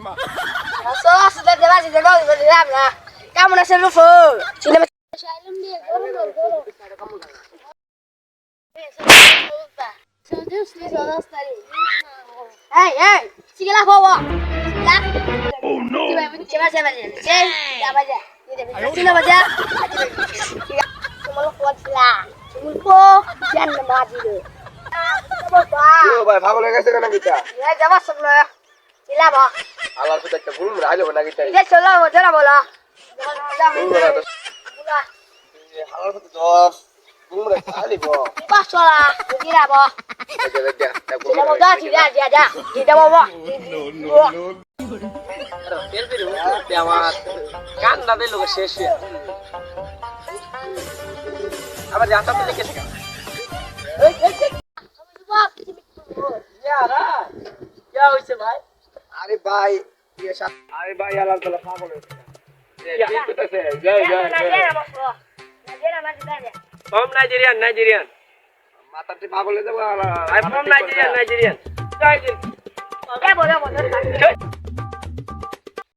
sudah jelas juga udah lah. Kamu nasi lufu. Sini mas. Hey, hey, sigilah bawa. Sigilah. Oh no. Coba coba aja. Coba aja. Sini aja. Cuma lu kuat lah. Cuma kok jangan mati dulu. Yo ভাই ভালো লেগেছে কেন গিটা Ya, coba sebelah. Sila ba. আল্লাহর সাথে একটা ভুল রাইলো না গিটা Dia চলো, চলো বলো। আল্লাহর সাথে দশ তোমরা খালি গো Pas sola, kira ba. Sila mo dah, sila aja. Kita bawa. তেল বের হচ্ছে আমার কান্না দিল শেষ আবার জানতা তো লিখেছে यारा क्या হইছে ভাই আরে ভাই আরে ভাই আল্লাহ তাআলা পাগল হইছে কি কইতাছে জয় ফর্ম নাইজেরিয়ান মাথাতে পাগল হয়ে যাবো আই ফর্ম নাইজেরিয়ান জয় Ya boleh.